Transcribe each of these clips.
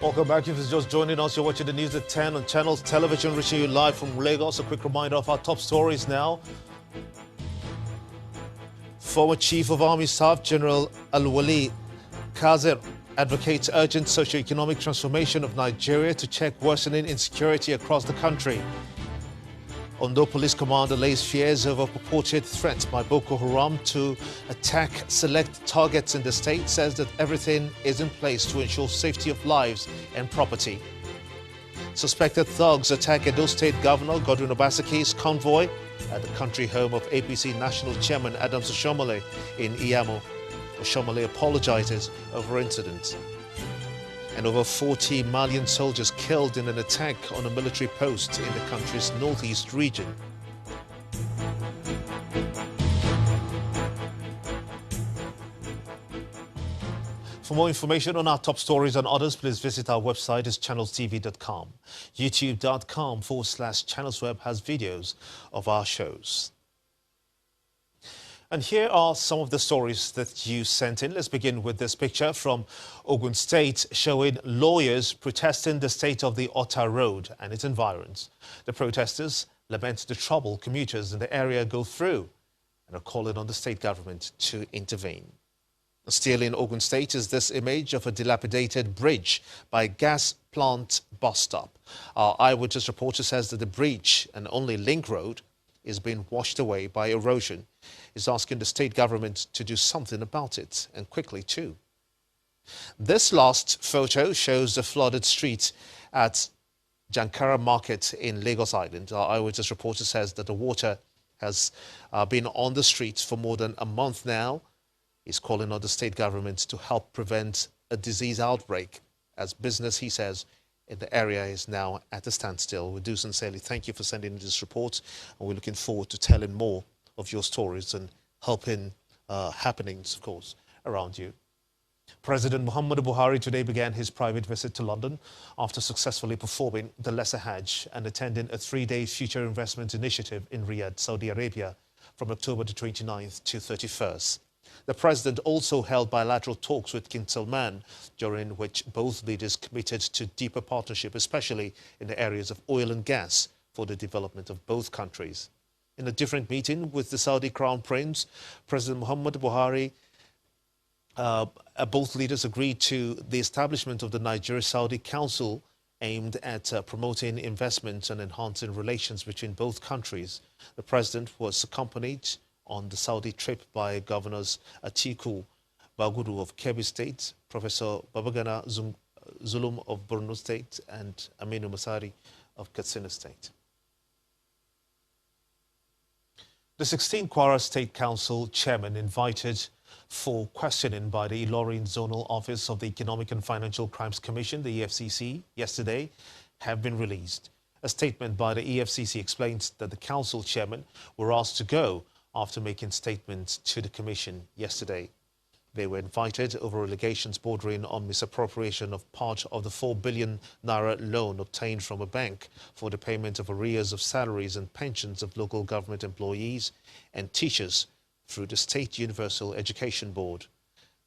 Welcome back. If you're just joining us, you're watching the news at 10 on Channels Television, reaching you live from Lagos. A quick reminder of our top stories now. Former Chief of Army Staff General Al-Wali Kazir advocates urgent socio-economic transformation of Nigeria to check worsening insecurity across the country. Ondo Police Commander lays fears over purported threats by Boko Haram to attack select targets in the state, says that everything is in place to ensure safety of lives and property. Suspected thugs attack Edo State Governor Godwin Obasaki's convoy at the country home of APC National Chairman Adams Oshomole in Iyamo. Oshomole apologizes over incident. And over 40 Malian soldiers killed in an attack on a military post in the country's northeast region. For more information on our top stories and others, please visit our website, it's channelstv.com. youtube.com/channelsweb has videos of our shows. And here are some of the stories that you sent in. Let's begin with this picture from Ogun State showing lawyers protesting the state of the Ota Road and its environs. The protesters lament the trouble commuters in the area go through and are calling on the state government to intervene. Still in Ogun State is this image of a dilapidated bridge by a gas plant bus stop. Our eyewitness reporter says that the bridge, and only link road, is being washed away by erosion. He's asking the state government to do something about it, and quickly too. This last photo shows the flooded street at Jankara Market in Lagos Island. Our eyewitness reporter says that the water has been on the streets for more than a month now. He's calling on the state government to help prevent a disease outbreak, as business, he says, in the area is now at a standstill. We do sincerely thank you for sending in this report, and we're looking forward to telling more of your stories and helping happenings, of course, around you. President Muhammadu Buhari today began his private visit to London after successfully performing the Lesser Hajj and attending a 3-day future investment initiative in Riyadh, Saudi Arabia, from October the 29th to 31st. The president also held bilateral talks with King Salman, during which both leaders committed to deeper partnership, especially in the areas of oil and gas, for the development of both countries. In a different meeting with the Saudi Crown Prince, President Muhammadu Buhari, both leaders agreed to the establishment of the Nigeria-Saudi Council aimed at promoting investment and enhancing relations between both countries. The president was accompanied on the Saudi trip by Governors Atiku Bagudu of Kebbi State, Professor Babagana Zulum of Borno State, and Aminu Masari of Katsina State. The 16th Kwara State Council chairman invited for questioning by the Ilorin Zonal Office of the Economic and Financial Crimes Commission, the EFCC, yesterday have been released. A statement by the EFCC explains that the council chairmen were asked to go after making statements to the commission yesterday. They were invited over allegations bordering on misappropriation of part of the 4 billion naira loan obtained from a bank for the payment of arrears of salaries and pensions of local government employees and teachers through the State Universal Education Board.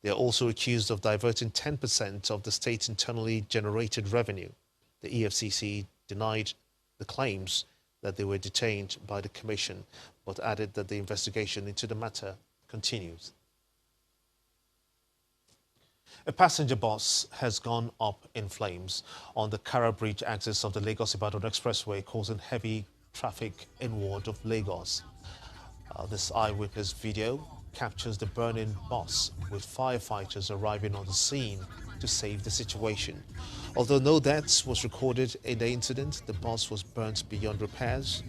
They are also accused of diverting 10% of the state internally generated revenue. The EFCC denied the claims that they were detained by the commission, but added that the investigation into the matter continues. A passenger bus has gone up in flames on the Kara Bridge axis of the Lagos-Ibadan Expressway, causing heavy traffic inward of Lagos. This eyewitness video captures the burning bus, with firefighters arriving on the scene to save the situation. Although no deaths was recorded in the incident, the bus was burnt beyond repairs,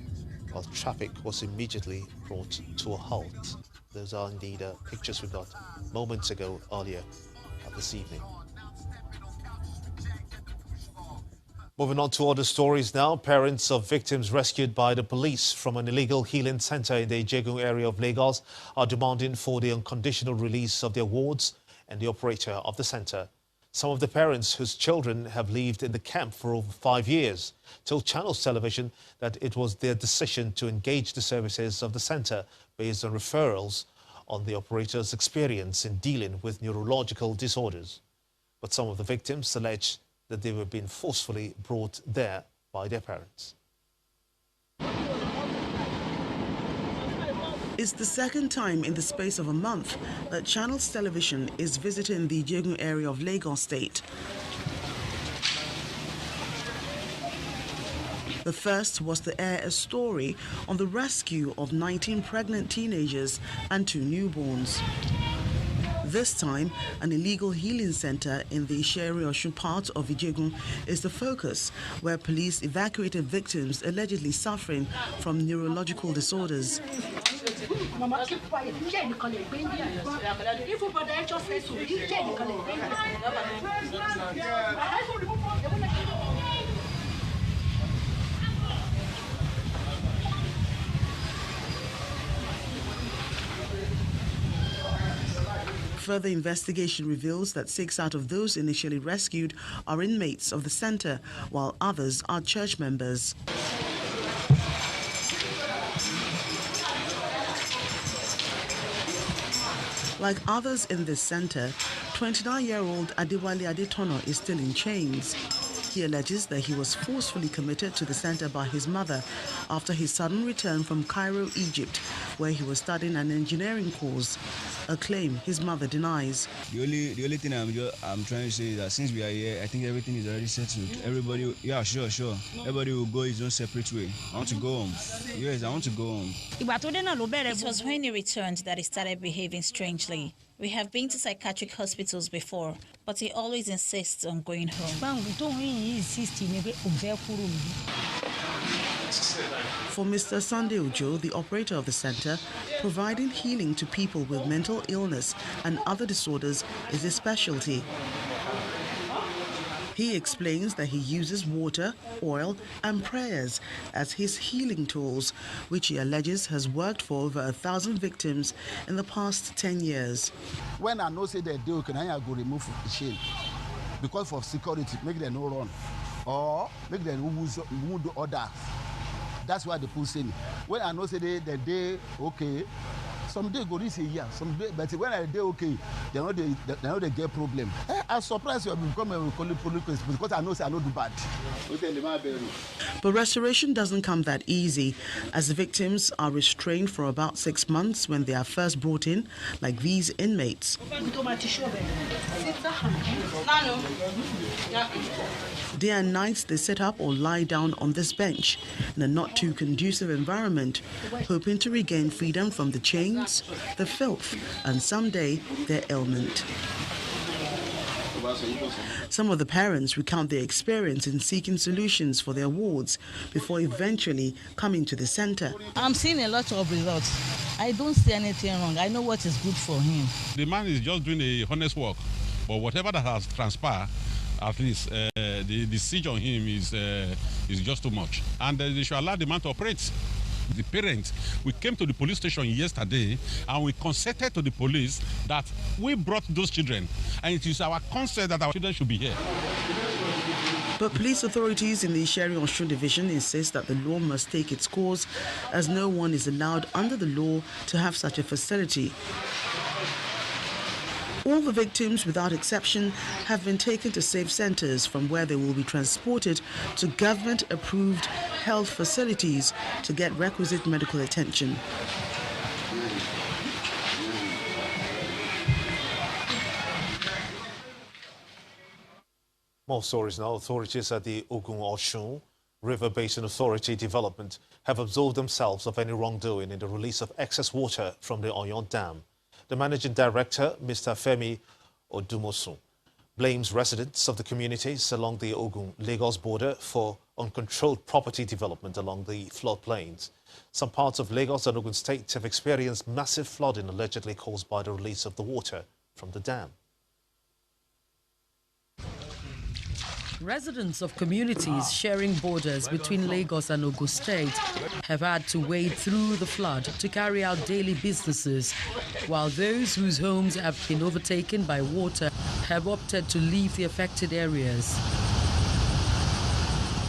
while traffic was immediately brought to a halt. Those are indeed pictures we got moments ago earlier this evening. Moving on to other stories now. Parents of victims rescued by the police from an illegal healing center in the Ijegun area of Lagos are demanding for the unconditional release of their wards and the operator of the center. Some of the parents whose children have lived in the camp for over 5 years told Channels Television that it was their decision to engage the services of the center based on referrals on the operator's experience in dealing with neurological disorders. But some of the victims allege that they were being forcefully brought there by their parents. It's the second time in the space of a month that Channels Television is visiting the Ijegun area of Lagos State. The first was to air a story on the rescue of 19 pregnant teenagers and 2 newborns. This time, an illegal healing center in the Isheri-Osun part of Ijegun is the focus, where police evacuated victims allegedly suffering from neurological disorders. Further investigation reveals that 6 out of those initially rescued are inmates of the center, while others are church members. Like others in this center, 29-year-old Adewale Adetono is still in chains. He alleges that he was forcefully committed to the center by his mother after his sudden return from Cairo, Egypt, where he was studying an engineering course, a claim his mother denies. The only thing I'm trying to say is that since we are here, I think everything is already settled. Everybody, yeah, sure. Everybody will go his own separate way. I want to go home. Yes, I want to go home. It was when he returned that he started behaving strangely. We have been to psychiatric hospitals before, but he always insists on going home. For Mr. Sunday Ojo, the operator of the center, providing healing to people with mental illness and other disorders is his specialty. He explains that he uses water, oil, and prayers as his healing tools, which he alleges has worked for over 1,000 victims in the past 10 years. When I know say that they can I go remove the shame because for security, make them no run or make them wound others. That's why the people say me. When I know say they okay. Some day go this year, some day, but when I day okay, they know they get problem. I'm surprised you have become a police because I know say I don't do bad. But restoration doesn't come that easy, as the victims are restrained for about 6 months when they are first brought in, like these inmates. Day and nights they sit up or lie down on this bench in a not too conducive environment, hoping to regain freedom from the chains, the filth, and someday their ailment. Some of the parents recount their experience in seeking solutions for their wards before eventually coming to the center. I'm seeing a lot of results. I don't see anything wrong. I know what is good for him. The man is just doing a honest work, but whatever that has transpired, at least the siege on him is just too much. And they should allow the man to operate. The parents, we came to the police station yesterday and we consented to the police that we brought those children, and it is our consent that our children should be here. But police authorities in the Isheri-Osun division insist that the law must take its course, as no one is allowed under the law to have such a facility. All the victims, without exception, have been taken to safe centers from where they will be transported to government-approved health facilities to get requisite medical attention. More stories now. Authorities at the Ogun-Osun River Basin Authority Development have absolved themselves of any wrongdoing in the release of excess water from the Oyon Dam. The managing director, Mr. Femi Odumosun, blames residents of the communities along the Ogun-Lagos border for uncontrolled property development along the floodplains. Some parts of Lagos and Ogun State have experienced massive flooding allegedly caused by the release of the water from the dam. Residents of communities sharing borders between Lagos and Ogun State have had to wade through the flood to carry out daily businesses, while those whose homes have been overtaken by water have opted to leave the affected areas.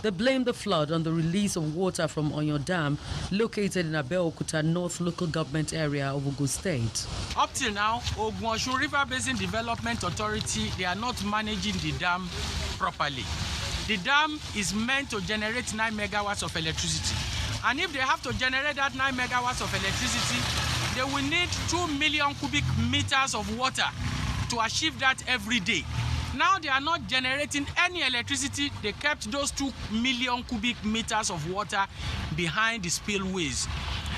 They blame the flood on the release of water from Oyon Dam, located in Abeokuta North Local Government Area of Ogun State. Up till now, Ogun-Osun River Basin Development Authority, they are not managing the dam properly. The dam is meant to generate 9 megawatts of electricity. And if they have to generate that 9 megawatts of electricity, they will need 2 million cubic meters of water to achieve that every day. Now they are not generating any electricity. They kept those 2 million cubic meters of water behind the spillways.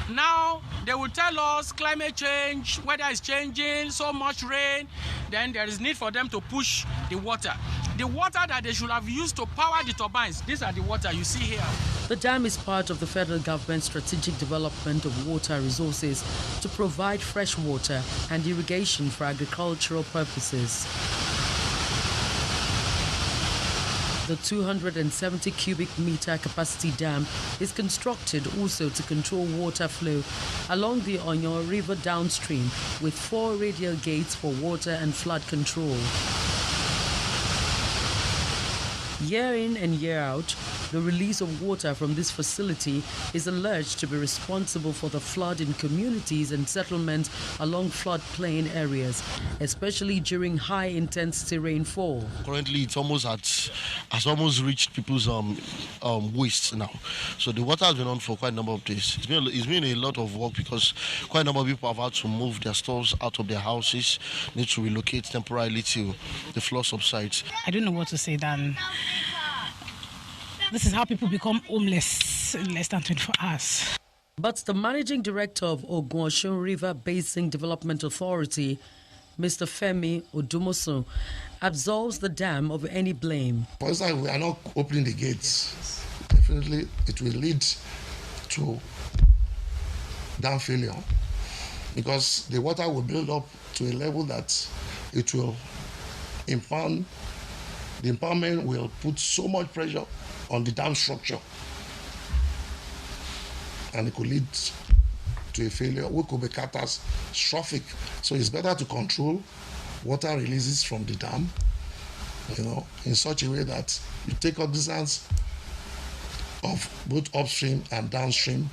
Now they will tell us climate change, weather is changing, so much rain, then there is need for them to push the water. The water that they should have used to power the turbines, these are the water you see here. The dam is part of the federal government's strategic development of water resources to provide fresh water and irrigation for agricultural purposes. The 270 cubic meter capacity dam is constructed also to control water flow along the Onyo River downstream with 4 radial gates for water and flood control. Year in and year out, the release of water from this facility is alleged to be responsible for the flood in communities and settlements along floodplain areas, especially during high-intensity rainfall. Currently, it's has almost reached people's waist now. So the water has been on for quite a number of days. It's been a lot of work because quite a number of people have had to move their stores out of their houses, need to relocate temporarily till the flood subsides. I don't know what to say then. This is how people become homeless in less than 24 hours. But the managing director of Ogun River Basin Development Authority, Mr. Femi Odumosun, absolves the dam of any blame. For instance, we are not opening the gates. Definitely, it will lead to dam failure because the water will build up to a level that it will impound. The impoundment will put so much pressure on the dam structure, and it could lead to a failure which could be catastrophic. So it's better to control water releases from the dam, in such a way that you take cognizance of both upstream and downstream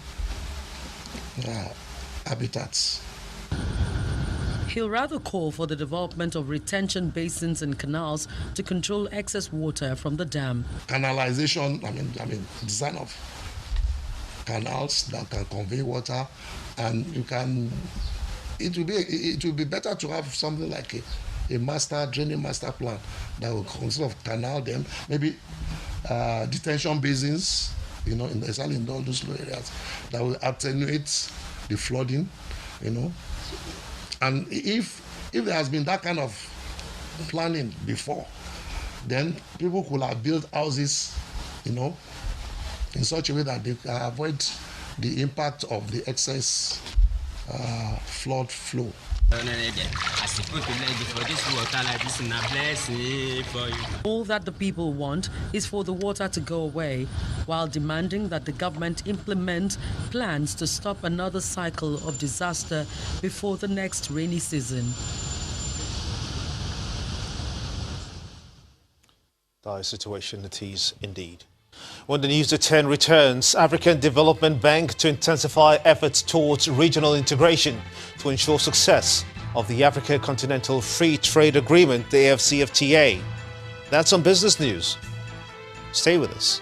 habitats. He'll rather call for the development of retention basins and canals to control excess water from the dam. Canalization, design of canals that can convey water, and it will be better to have something like a draining master plan that will consist of canal, then maybe detention basins, especially in all those low areas, that will attenuate the flooding, And if there has been that kind of planning before, then people could have built houses, in such a way that they can avoid the impact of the excess flood flow. All that the people want is for the water to go away, while demanding that the government implement plans to stop another cycle of disaster before the next rainy season. Dire situation it is indeed. When the News at 10 returns, African Development Bank to intensify efforts towards regional integration to ensure success of the Africa Continental Free Trade Agreement, the AfCFTA. That's on Business News. Stay with us.